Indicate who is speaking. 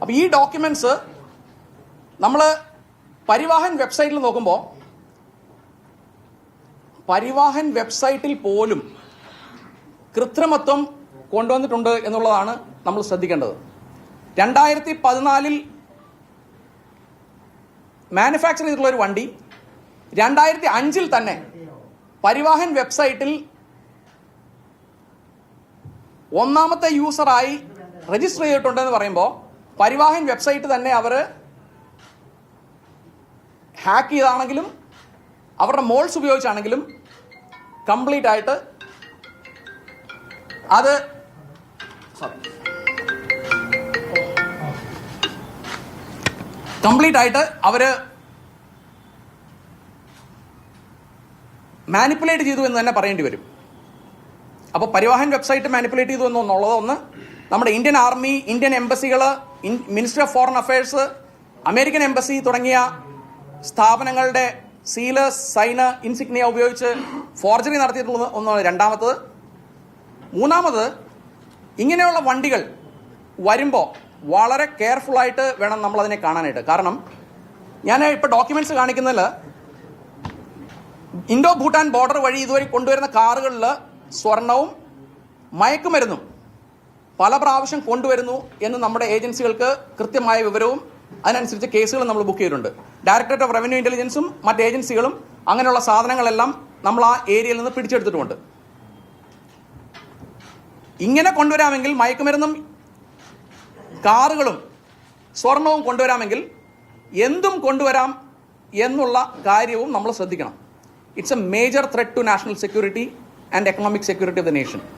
Speaker 1: അപ്പോൾ ഈ ഡോക്യുമെന്റ്സ് നമ്മൾ പരിവാഹൻ വെബ്സൈറ്റിൽ നോക്കുമ്പോൾ പരിവാഹൻ വെബ്സൈറ്റിൽ പോലും കൃത്രിമത്വം കൊണ്ടുവന്നിട്ടുണ്ട് എന്നുള്ളതാണ് നമ്മൾ ശ്രദ്ധിക്കേണ്ടത്. 2014 മാനുഫാക്ചർ ചെയ്തിട്ടുള്ള ഒരു വണ്ടി 2005 തന്നെ പരിവാഹൻ വെബ്സൈറ്റിൽ ഒന്നാമത്തെ യൂസറായി രജിസ്റ്റർ ചെയ്തിട്ടുണ്ടെന്ന് പറയുമ്പോൾ പരിവാഹൻ വെബ്സൈറ്റ് തന്നെ അവർ ഹാക്ക് ചെയ്താണെങ്കിലും അവരുടെ മോൾസ് ഉപയോഗിച്ചാണെങ്കിലും കംപ്ലീറ്റ് ആയിട്ട് അത് അവർ മാനിപ്പുലേറ്റ് ചെയ്തു എന്ന് തന്നെ പറയേണ്ടി വരും. അപ്പോൾ പരിവാഹൻ വെബ്സൈറ്റ് മാനിപ്പുലേറ്റ് ചെയ്തു എന്നുള്ളത് ഒന്ന്. നമ്മുടെ ഇന്ത്യൻ ആർമി, ഇന്ത്യൻ എംബസികൾ, ministry of foreign affairs, American embassy തുടങ്ങിയ സ്ഥാപനങ്ങളുടെ സീല്, സൈന്, ഇൻസിഗ്നിയ ഉപയോഗിച്ച് ഫോർജറി നടത്തിയിട്ടുള്ളത് ഒന്നാണ് രണ്ടാമത്തത്. മൂന്നാമത്, ഇങ്ങനെയുള്ള വണ്ടികൾ വരുമ്പോൾ വളരെ കെയർഫുള്ളായിട്ട് വേണം നമ്മളതിനെ കാണാനായിട്ട്. കാരണം ഞാൻ ഇപ്പോൾ ഡോക്യുമെന്റ്സ് കാണിക്കുന്നതിൽ ഇൻഡോ ഭൂട്ടാൻ ബോർഡർ വഴി ഇതുവരെ കൊണ്ടുവരുന്ന കാറുകളിൽ സ്വർണവും മയക്കുമരുന്നും പല പ്രാവശ്യം കൊണ്ടുവരുന്നു എന്ന് നമ്മുടെ ഏജൻസികൾക്ക് കൃത്യമായ വിവരവും അതിനനുസരിച്ച് കേസുകൾ നമ്മൾ ബുക്ക് ചെയ്തിട്ടുണ്ട്. ഡയറക്ടറേറ്റ് ഓഫ് റവന്യൂ ഇന്റലിജൻസും മറ്റ് ഏജൻസികളും അങ്ങനെയുള്ള സാധനങ്ങളെല്ലാം നമ്മൾ ആ ഏരിയയിൽ നിന്ന് പിടിച്ചെടുത്തിട്ടുമുണ്ട്. ഇങ്ങനെ കൊണ്ടുവരാമെങ്കിൽ, മയക്കുമരുന്നും കാറുകളും സ്വർണവും കൊണ്ടുവരാമെങ്കിൽ എന്തും കൊണ്ടുവരാം എന്നുള്ള കാര്യവും നമ്മൾ ശ്രദ്ധിക്കണം. It's a major threat to national security and economic security of the nation.